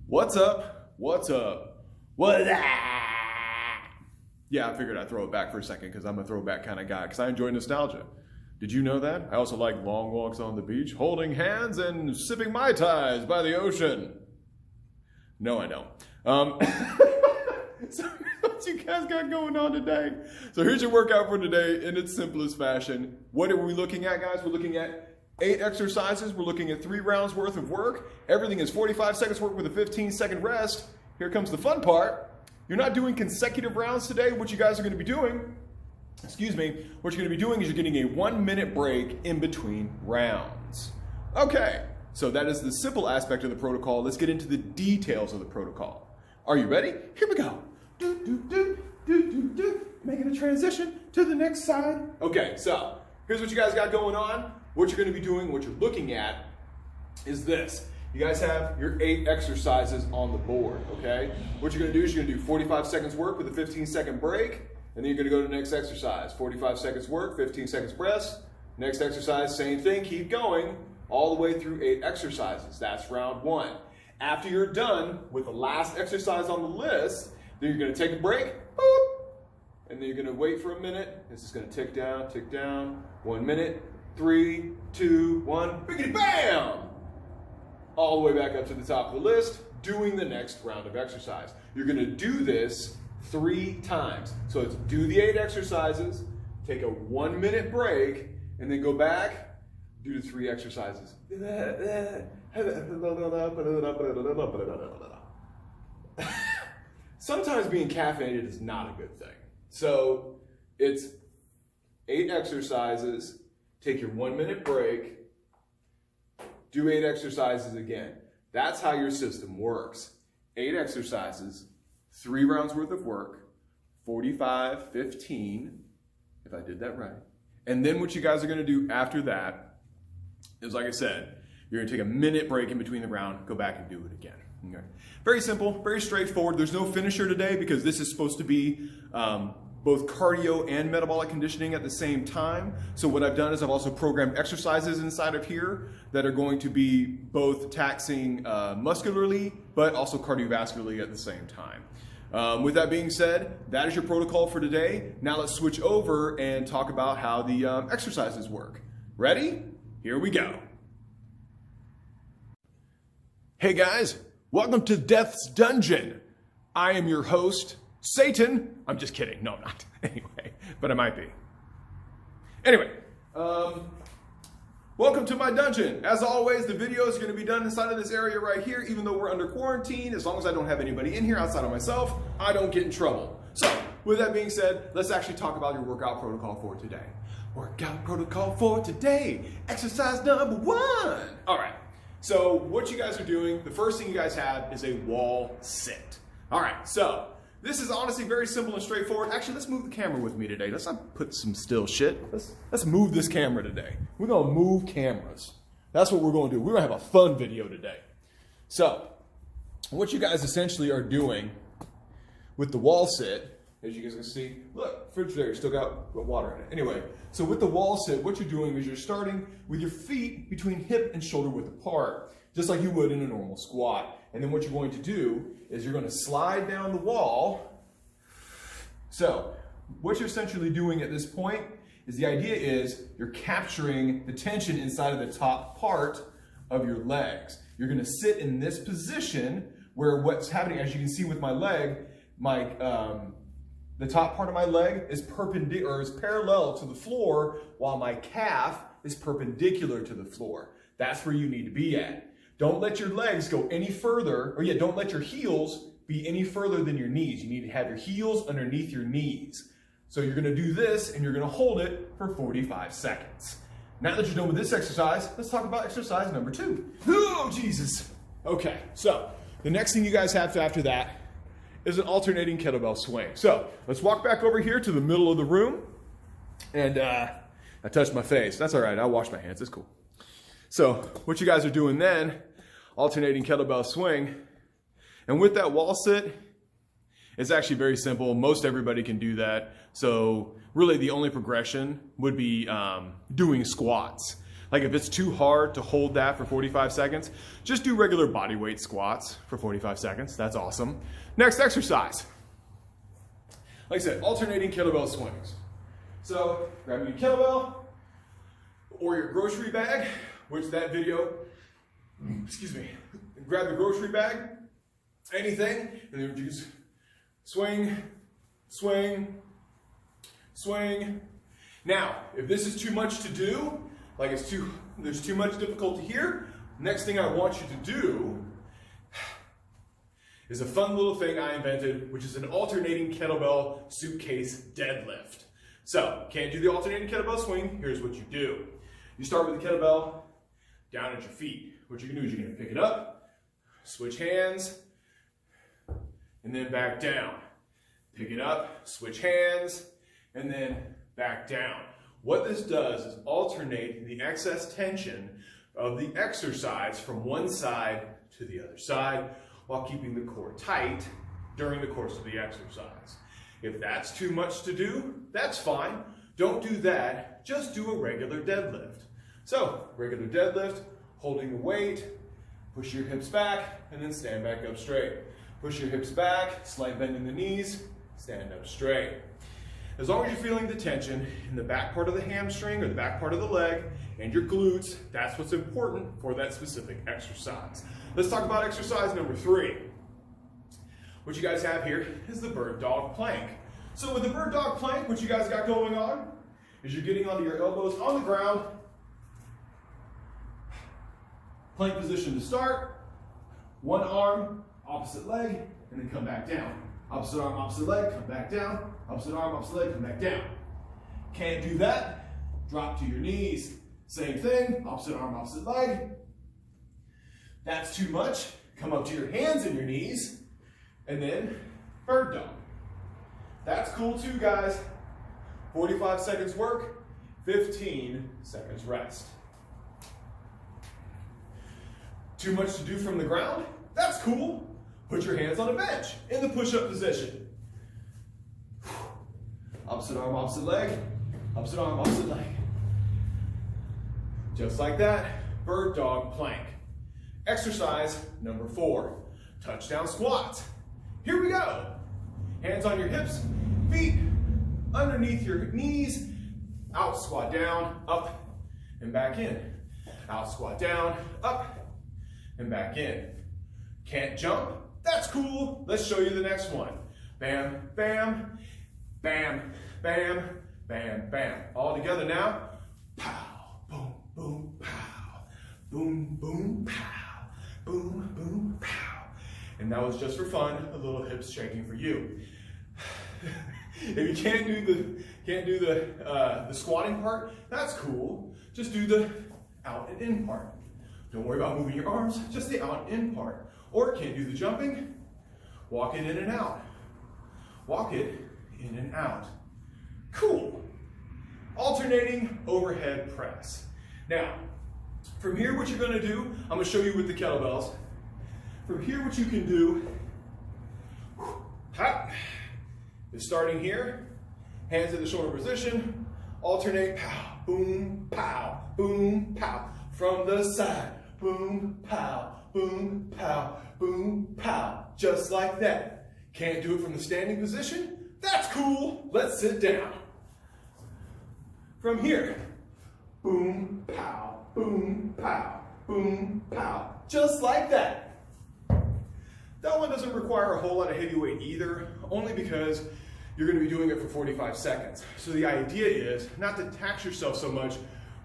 What's up? What's up? What's up? Yeah, I figured I'd throw it back for a second because I'm a throwback kind of guy because I enjoy nostalgia. Did you know that? I also like long walks on the beach, holding hands and sipping Mai Tais by the ocean. No, I don't. So here's what you guys got going on today. So here's your workout for today in its simplest fashion. What are we looking at, guys? We're looking at 8 exercises. We're looking at 3 rounds worth of work. Everything is 45 seconds work with a 15-second rest. Here comes the fun part. You're not doing consecutive rounds today. What you guys are going to be doing, what you're going to be doing is you're getting a 1-minute break in between rounds. Okay, so that is the simple aspect of the protocol. Let's get into the details of the protocol. Are you ready? Here we go. Making a transition to the next side. Okay, so here's what you guys got going on. What you're going to be doing, what you're looking at is this. You guys have your 8 exercises on the board, okay? What you're going to do is you're going to do 45 seconds work with a 15-second break, and then you're going to go to the next exercise. 45 seconds work, 15 seconds rest. Next exercise, same thing, keep going all the way through 8 exercises. That's round 1. After you're done with the last exercise on the list, then you're going to take a break, boop, and then you're going to wait for a minute. This is going to tick down, 1 minute, 3, 2, 1, biggity bam! All the way back up to the top of the list, doing the next round of exercise. You're going to do this 3 times. So it's do the 8 exercises, take a 1-minute break, and then go back, do the 3 exercises. Sometimes being caffeinated is not a good thing. So it's 8 exercises, take your 1-minute break, do 8 exercises again. That's how your system works. 8 exercises, 3 rounds worth of work, 45, 15, if I did that right. And then what you guys are gonna do after that is, like I said, you're gonna take a minute break in between the round, go back and do it again. Okay. Very simple, very straightforward. There's no finisher today because this is supposed to be both cardio and metabolic conditioning at the same time. So what I've done is I've also programmed exercises inside of here that are going to be both taxing muscularly, but also cardiovascularly at the same time. With that being said, that is your protocol for today. Now let's switch over and talk about how the exercises work. Ready? Here we go. Hey guys, welcome to Death's Dungeon. I am your host, Satan. I'm just kidding. No, I'm not. Anyway, but I might be. Anyway, welcome to my dungeon. As always, the video is going to be done inside of this area right here, even though we're under quarantine. As long as I don't have anybody in here outside of myself, I don't get in trouble. So, with that being said, let's actually talk about your workout protocol for today. Workout protocol for today. Exercise number 1. All right. So, what you guys are doing, the first thing you guys have is a wall sit. All right. So, this is honestly very simple and straightforward. Actually, let's move the camera with me today. Let's not put some still shit. Let's move this camera today. We're gonna move cameras. That's what we're gonna do. We're gonna have a fun video today. So, what you guys essentially are doing with the wall sit, as you guys can see, look, fridge there, still got water in it. Anyway, so with the wall sit, what you're doing is you're starting with your feet between hip and shoulder width apart, just like you would in a normal squat. And then what you're going to do is you're going to slide down the wall. So what you're essentially doing at this point is the idea is you're capturing the tension inside of the top part of your legs. You're going to sit in this position where what's happening, as you can see with my leg, the top part of my leg is perpendicular, or is parallel to the floor, while my calf is perpendicular to the floor. That's where you need to be at. Don't let your legs go any further, don't let your heels be any further than your knees. You need to have your heels underneath your knees. So you're gonna do this and you're gonna hold it for 45 seconds. Now that you're done with this exercise, let's talk about exercise number 2. Oh, Jesus. Okay, so the next thing you guys have to after that is an alternating kettlebell swing. So let's walk back over here to the middle of the room. And I touched my face. That's all right, I'll wash my hands, it's cool. So what you guys are doing then, alternating kettlebell swing, and with that wall sit, it's actually very simple. Most everybody can do that. So really the only progression would be doing squats. Like if it's too hard to hold that for 45 seconds, just do regular body weight squats for 45 seconds. That's awesome. Next exercise. Like I said, alternating kettlebell swings. So grab your kettlebell or your grocery bag, which that video, excuse me, grab your grocery bag, anything, and then you just swing, swing, swing. Now, if this is too much to do, like there's too much difficulty here, next thing I want you to do is a fun little thing I invented, which is an alternating kettlebell suitcase deadlift. So, can't do the alternating kettlebell swing, here's what you do. You start with the kettlebell down at your feet. What you're gonna do is you're gonna pick it up, switch hands, and then back down. Pick it up, switch hands, and then back down. What this does is alternate the excess tension of the exercise from one side to the other side while keeping the core tight during the course of the exercise. If that's too much to do, that's fine. Don't do that, just do a regular deadlift. So, regular deadlift, holding the weight, push your hips back, and then stand back up straight. Push your hips back, slight bend in the knees, stand up straight. As long as you're feeling the tension in the back part of the hamstring or the back part of the leg and your glutes, that's what's important for that specific exercise. Let's talk about exercise number 3. What you guys have here is the bird dog plank. So with the bird dog plank, what you guys got going on is you're getting onto your elbows on the ground, plank position to start, one arm, opposite leg, and then come back down. Opposite arm, opposite leg, come back down. Opposite arm, opposite leg, come back down. Can't do that, drop to your knees. Same thing, opposite arm, opposite leg. That's too much, come up to your hands and your knees, and then bird dog. That's cool too, guys. 45 seconds work, 15 seconds rest. Too much to do from the ground? That's cool. Put your hands on a bench in the push-up position. Opposite arm, opposite leg, opposite arm, opposite leg. Just like that, bird dog plank. Exercise number 4, touchdown squats. Here we go. Hands on your hips, feet underneath your knees, out, squat down, up, and back in. Out, squat down, up, and back in. Can't jump? That's cool. Let's show you the next one. Bam, bam, bam, bam, bam, bam. All together now. Pow, boom, boom, pow. Boom, boom, pow. Boom, boom, pow. And that was just for fun, a little hips shaking for you. If you can't do the squatting part, that's cool. Just do the out and in part. Don't worry about moving your arms, just the out and in part. Or can't do the jumping, walk it in and out. Walk it in and out. Cool. Alternating overhead press. Now, from here what you're gonna do, I'm gonna show you with the kettlebells. From here what you can do, is starting here, hands in the shoulder position, alternate, pow, boom, pow, boom, pow. From the side, boom, pow, boom, pow, boom, pow. Just like that. Can't do it from the standing position? That's cool. Let's sit down. From here, boom, pow, boom, pow, boom, pow. Just like that. That one doesn't require a whole lot of heavy weight either, only because you're going to be doing it for 45 seconds. So the idea is not to tax yourself so much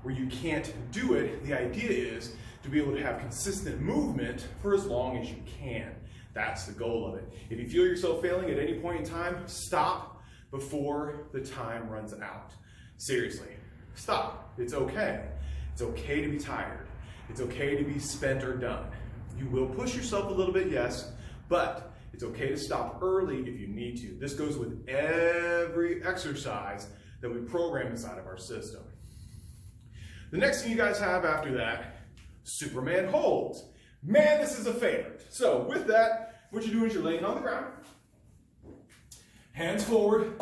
where you can't do it. The idea is to be able to have consistent movement for as long as you can. That's the goal of it. If you feel yourself failing at any point in time, stop before the time runs out. Seriously, stop. It's okay. It's okay to be tired. It's okay to be spent or done. You will push yourself a little bit, yes, but it's okay to stop early if you need to. This goes with every exercise that we program inside of our system. The next thing you guys have after that, Superman holds. Man, this is a favorite. So with that, what you do is you're laying on the ground, hands forward,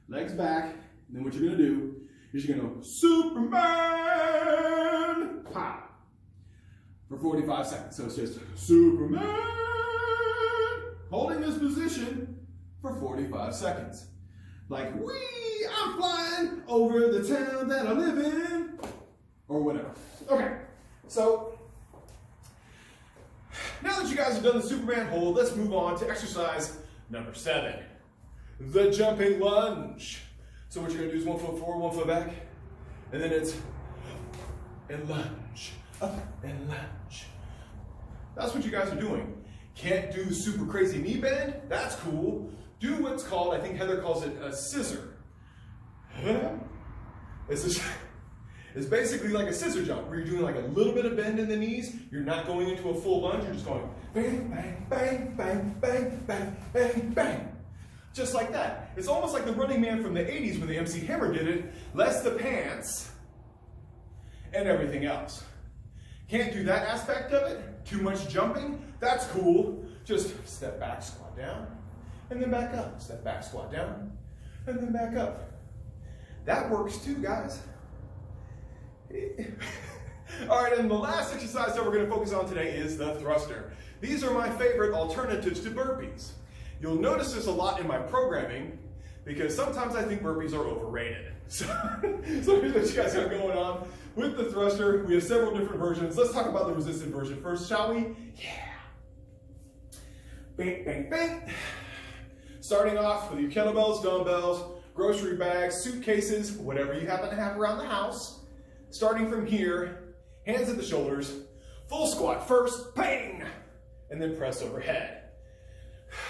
legs back, and then what you're gonna do is you're gonna Superman, pow, for 45 seconds. So it's just Superman, holding this position for 45 seconds. Like, wee, I'm flying over the town that I live in, or whatever. Okay, so now that you guys have done the Superman hold, let's move on to exercise number 7, the jumping lunge. So what you're gonna do is 1 foot forward, 1 foot back, and then it's and lunge, up and lunge. That's what you guys are doing. Can't do super crazy knee bend? That's cool. Do what's called, I think Heather calls it a scissor. It's basically like a scissor jump where you're doing like a little bit of bend in the knees. You're not going into a full lunge. You're just going bang, bang, bang, bang, bang, bang, bang, bang. Just like that. It's almost like the Running Man from the 80s when the MC Hammer did it. Less the pants and everything else. Can't do that aspect of it. Too much jumping. That's cool. Just step back, squat down, and then back up. Step back, squat down, and then back up. That works too, guys. All right, and the last exercise that we're going to focus on today is the thruster. These are my favorite alternatives to burpees. You'll notice this a lot in my programming because sometimes I think burpees are overrated. So here's what you guys got going on. With the thruster, we have several different versions. Let's talk about the resisted version first, shall we? Yeah. Bang, bang, bang. Starting off with your kettlebells, dumbbells, grocery bags, suitcases, whatever you happen to have around the house. Starting from here, hands at the shoulders, full squat first, bang, and then press overhead.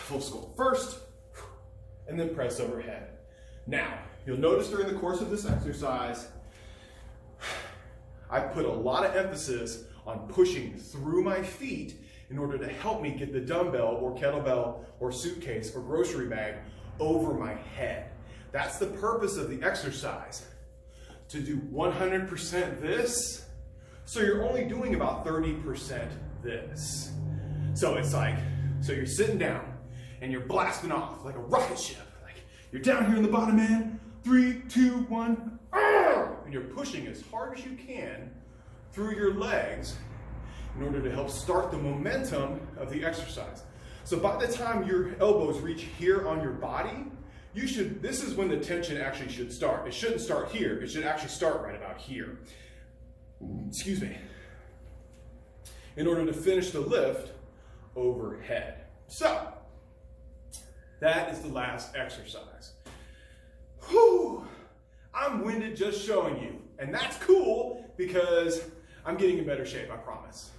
Full squat first, and then press overhead. Now, you'll notice during the course of this exercise, I put a lot of emphasis on pushing through my feet in order to help me get the dumbbell or kettlebell or suitcase or grocery bag over my head. That's the purpose of the exercise. To do 100% this, so you're only doing about 30% this. So it's like, so you're sitting down and you're blasting off like a rocket ship. Like you're down here in the bottom end, 3, 2, 1, and you're pushing as hard as you can through your legs in order to help start the momentum of the exercise. So by the time your elbows reach here on your body, this is when the tension actually should start. It shouldn't start here. It should actually start right about here. Excuse me. In order to finish the lift overhead. So, that is the last exercise. Whew. I'm winded just showing you. And that's cool because I'm getting in better shape, I promise.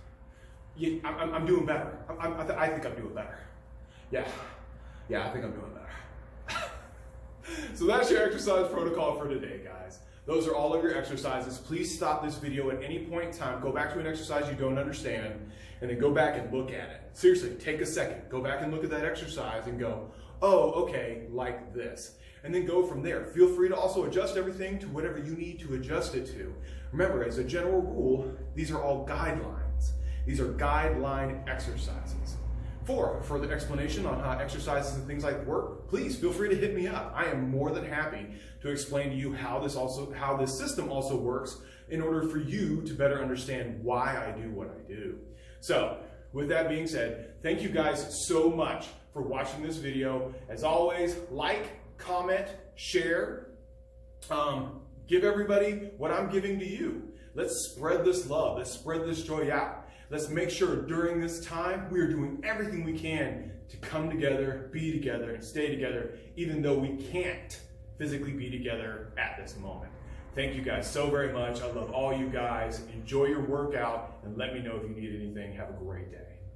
Yeah, I'm doing better. I think I'm doing better. Yeah, I think I'm doing better. So that's your exercise protocol for today, guys. Those are all of your exercises. Please stop this video at any point in time. Go back to an exercise you don't understand, and then go back and look at it. Seriously, take a second. Go back and look at that exercise and go, oh, okay, like this. And then go from there. Feel free to also adjust everything to whatever you need to adjust it to. Remember, as a general rule, these are all guidelines. These are guideline exercises. For further explanation on how exercises and things like work, please feel free to hit me up. I am more than happy to explain to you how this system also works in order for you to better understand why I do what I do. So, with that being said, thank you guys so much for watching this video. As always, like, comment, share, give everybody what I'm giving to you. Let's spread this love. Let's spread this joy out. Let's make sure during this time we are doing everything we can to come together, be together, and stay together, even though we can't physically be together at this moment. Thank you guys so very much. I love all you guys. Enjoy your workout, and let me know if you need anything. Have a great day.